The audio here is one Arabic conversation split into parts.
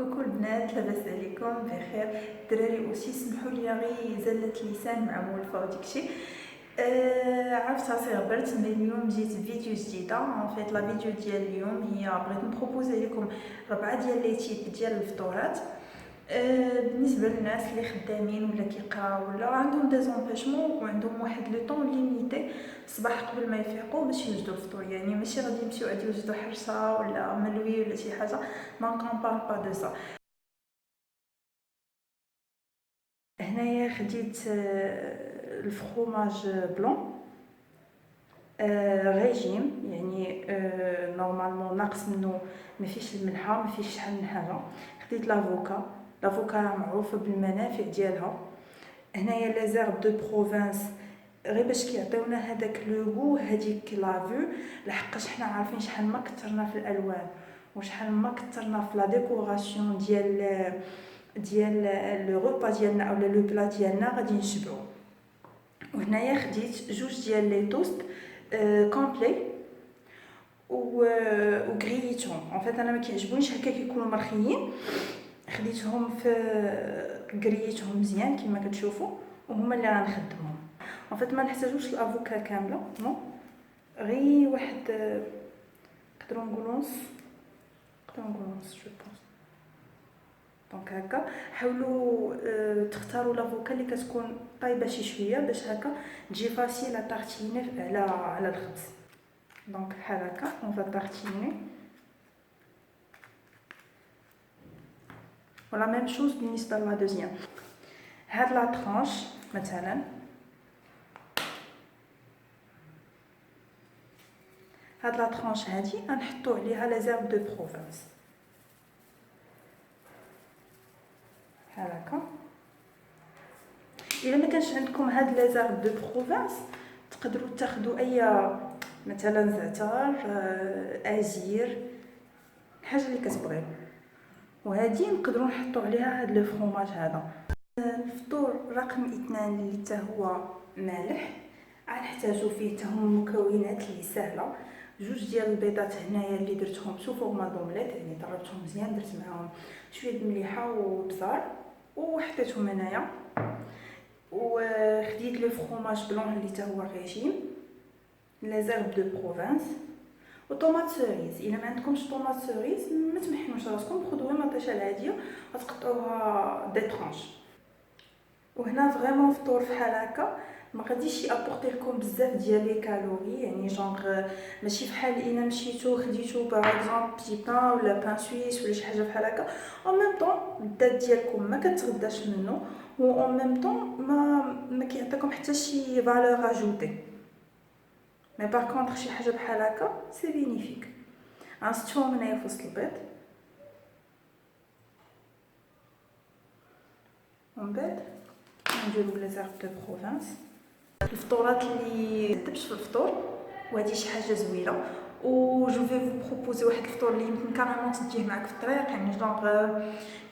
كوكو البنات، لاباس عليكم؟ بخير. الدراري اوسي سمحوا لي غير زلة لسان مع مولفه وداكشي. عرفت راسي غبرت من اليوم جيت فيديو جديده. ان فيت لا فيديو ديال اليوم هي بغيت نبروبوزي لكم 4 ديال لي تيب ديال الفطورات. بالنسبه للناس اللي خدامين ولا كيقراو ولا عندهم دي زومبيشمون وعندهم واحد لو طون ليميتي الصباح قبل ما يفيقوا باش يوجدوا الفطور، يعني ماشي غادي يمشيو غادي يوجدوا حرشه ولا ملوي ولا شي حاجه. ما كنبار با دو سا. هنايا خديت الفخوماج بلون ريجيم، يعني نورمالمون ناقص منه، ما فيش الملحه، ما فيش شحال من حاجه. خديت لافوكا معروفه بالمنافع ديالها. هنايا لي زيرب دو بروفانس غير باش كيعطيونا هذاك لو غو، هذيك لافو، لحقاش حنا عارفين شحال ما كثرنا في الالوان وشحال ما كثرنا في لا ديكوراسيون ديال لو روبا ديالنا اولا لو بلا ديالنا غادي نشبعو. وهنايا خديت جوج ديال لي توست كومبلي وغريتهم. ان فيت انا ما كيعجبونيش هكا كيكونوا مرخيين، خديتهم في غريتهم مزيان كما كتشوفوا، وهما اللي غنخدمهم. ان فيت ما نحتاجوش الافوكا كامله، نو غير واحد نقدروا نقولوا نص جو بونس. دونك هكا حاولوا تختاروا لافوكا اللي كتكون طايبه شي شويه باش هكا تجي فاسيل طارتيني على الخبز. دونك بحال هكا اون فا طارتيني. ولا ميم شوز بالنسبه لا دوزيام. هاد لا طرونش مثلا هاد لا طرونش هادي غنحطو عليها لا زيرب دو بروفانس بحال هكا. الا ما كانش عندكم هاد لي زيرب دو بروفانس تقدروا تاخذوا اي مثلا زعتر، ازير، الحاجه اللي كتبغيو، وهذه نقدروا نحطوا عليها هاد لو فروماج هذا. الفطور رقم 2 اللي حتى هو مالح، غنحتاجو فيه حتى هما مكونات اللي سهله. جوج ديال البيضات هنايا اللي درتهم سو فورما دومليت، يعني ضربتهم مزيان، درت معاهم شويه المليحه وبزار وحطيتهم هنايا. وخديت لو فروماج بلون اللي حتى هو ريجيم، لي زيرب دو بروفانس، وطوماط سوريز. الا ما عندكمش طوماط سوريز ما تمحنوش راسكم، خذوا غير مطيشه العاديه وتقطعوها دي طرونش. وهنا فريمون فطور بحال هكا ما غاديش يابورتي لكم بزاف ديال لي كالوري، يعني جونغ ماشي بحال الا مشيتو خديتو باغ اكزومبل بتي بان ولا بان سويس ولا شي حاجه بحال هكا، او ميم طون الدات ديالكم ما كتغداش منه، و او ميم طون ما كيعطيكم حتى شي فالور اجوتي. مي باغ كونطخ شي حاجه بحال هكا سي بينيفيك. غنستفهم هنايا في وسط البيض، ومن بعد نديرو لي زيرب دو بروفانس. الفطورات اللي كتبش في الفطور وهذه شي حاجه زوينه، و جو في فو بروبوزي واحد الفطور اللي يمكن كارامون تديه معاك في الطريق، يعني جونغ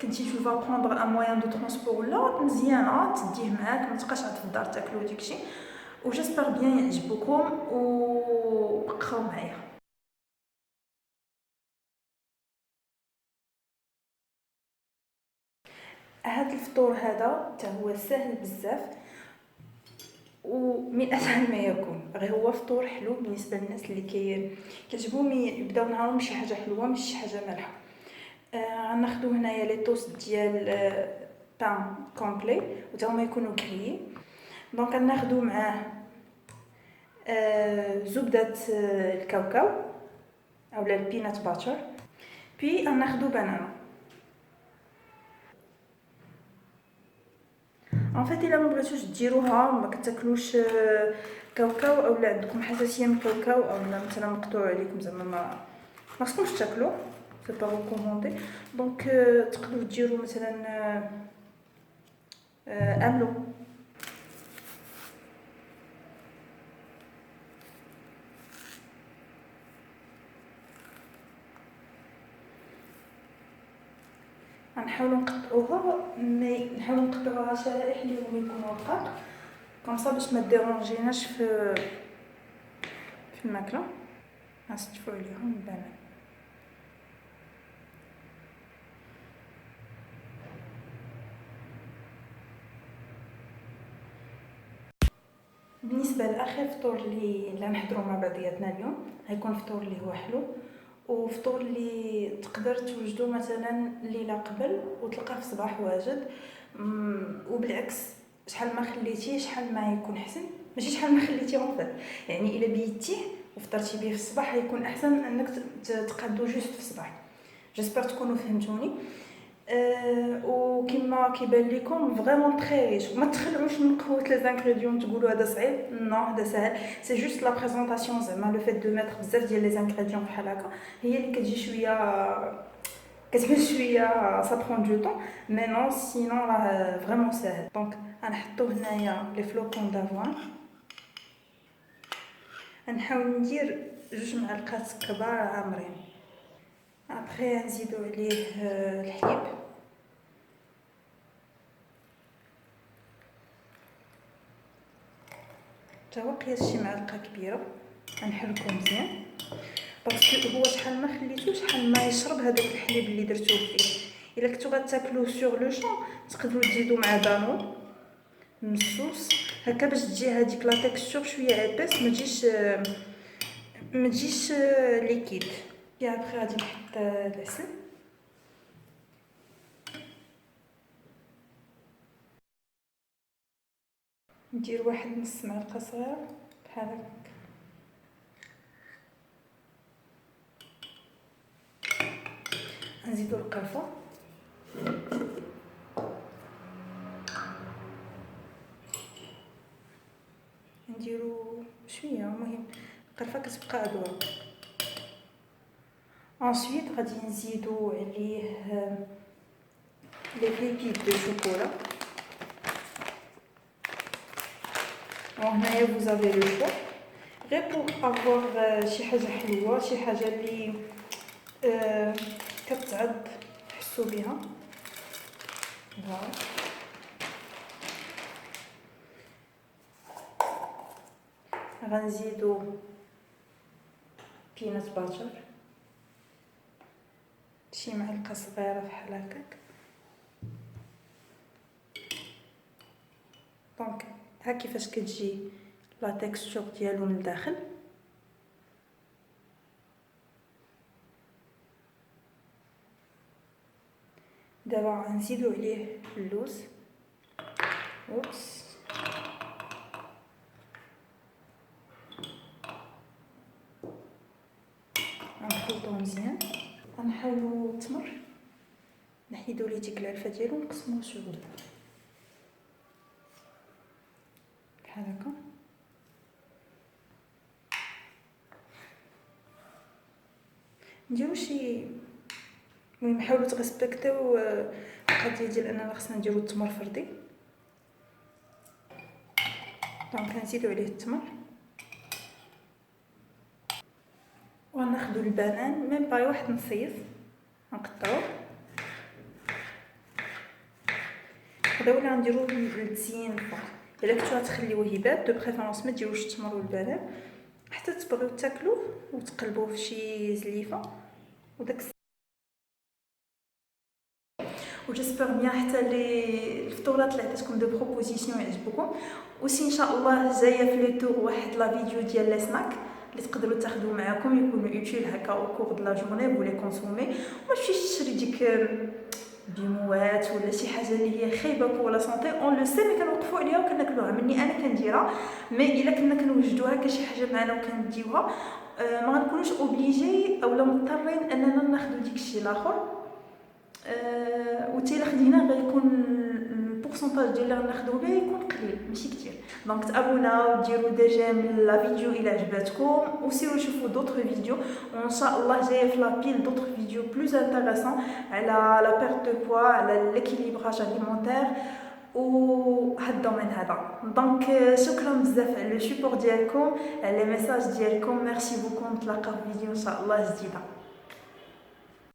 كنتي تو فا بروندر ان موان دو ترونسبور ولا مزيانه تديه معاك، ما تبقاش عاد في الدار تاكلو داكشي. و جيسبر بيان يعجبكم وبقاو معايا. هذا الفطور هذا حتى هو سهل بزاف ومن اسهل ما يكون، غير هو فطور حلو بالنسبه للناس اللي كيعجبهم يبداو نهارهم بشي حاجه حلوه ماشي شي حاجه مالحه. غناخذوا هنايا لي توست ديال بان كومبلي وتا هما يكونوا كريي. دونك غناخذوا معاه زبده الكاوكاو اولا البينات باتر، بي غناخذوا بنانه. ان فيت الا ما بغيتوش ديروها ما كتاكلوش كاوكاو اولا عندكم حساسيه من الكاوكاو اولا مثلا مقطوع عليكم زعما ما خصكمش تاكلوه، سي با ريكوموندي. دونك تقدروا ديروا مثلا املو. غنحاولوا نقطعوها شرائح اللي هما يكونوا رقاق كمصا باش ما ديرونجيناش في الماكله. غنستفوا عليهم البنان. بالنسبه لاخر فطور اللي نحضروا مع بعضياتنا اليوم، غيكون فطور اللي هو حلو، وفطور اللي تقدر توجدو مثلا الليله قبل وتلقاه في الصباح واجد. وبالعكس، شحال ما خليتيه شحال ما يكون احسن، ماشي شحال ما خليتيه غنفل، يعني الا بيتيه وفطرتي به في الصباح يكون احسن انك تقادو جوست في الصباح. جيسبر تكونوا فهمتوني. وكما كيبان لكم فريمون تري ريش. ما تخلعوش من قوه لي زانغريديون تقولوا هذا صعيب، نو هذا سهل. سي جوست لا بريزونطاسيون، زعما لو فيت دو ميتر بزاف ديال لي زانغريديون بحال هكا هي اللي كتجي شويه، كتبان شويه سا برون دو طون، مي نو سينون راه فريمون ساهل. دونك غنحطو هنايا لي فلوكون دافوان، غنحاول ندير 2 معالق كبار عامرين. ابخي نزيدو عليه الحليب، حتى هو قياس شي معلقه كبيره. غنحركو مزيان باسكو هو شحال ما خليتو شحال ما يشرب هذاك الحليب اللي درتوه فيه. الا كنتو غتاكلوه سور لو شون تقدروا تزيدوا مع دانون مصوص هكا باش تجي هذيك لا تيكستور شويه عباس، ما تجيش ليكيد. يا ابخي غادي نحط العسل، ندير واحد نص معلقه صغيره بحال هكا. نزيدو القرفه، نديرو شويه، المهم القرفه كتبقى ادوار. انسويت غادي نزيدو عليه لي بيبيت دو شوكولا. وهنايا فوزافي لو شوا غير بوغ افوار شي حاجه حلوه، شي حاجه اللي كتعض تحسوا بها. فوالا غنزيدو بينات باتر شي معلقه صغيره بحال هكاك. دونك ها كيفاش كتجي لا تيكستور ديالو من الداخل. دابا غنزيدو عليه اللوز. اوبس، غنخلطو مزيان. غنحاولو التمر نحيدو ليه ديك العلفه ديالو ونقسموه شغل بحال هكا. نديرو شي، المهم حاولوا تريسبكتيو القضيه ديال اننا خصنا نديرو التمر فردي. دونك غنزيدو عليه التمر وغناخدو البنان ميم باي واحد نصيص نقطعوه. هذا ولا غنديرو للتزيين الفوق. الا كنتو غتخليوه يبات دو بريفيرونس ما ديروش التمر والبنان حتى تبغيو تاكلوه وتقلبوه في شي زليفه وداك. وجيسبر بيان حتى لي الفطورات اللي عطيتكم دو بروبوزيسيون يعجبوكم. وسي ان شاء الله جايه في لي تور واحد لا فيديو ديال لي سناك اللي تقدروا تاخذوا معاكم يكونوا اوتيل هكا او كور د لا جورني بولي كونسومي. ما تمشيش تشري ديك بيموات ولا شي حاجه اللي هي خايبه بور لا سونتي. اون لو سي مي كنوقفوا عليها وكناكلوها. مني انا كنديرها، مي الا كنا كنوجدوها كشي حاجه معنا وكنديوها ما غنكونوش اوبليجي اولا مضطرين اننا ناخذ ديك الشيء الاخر. وتيلا خدينا غيكون البورسونتاج ديال اللي غناخذو به يكون قليل ماشي كتير. دونك تابونا وديروا دي جيم لا فيديو الى عجبتكم، وسيروا شوفوا دوطخ فيديو. وان شاء الله جايه في لا بيل دوطخ فيديو بلوز انتريسون على لا بيرت دو بوا، على ليكيليبراج اليمونتير وهاد الدومين هذا. دونك شكرا بزاف على لو سيبور ديالكم، على لي ميساج ديالكم. ميرسي بوكو، نتلاقاو في فيديو ان شاء الله جديده.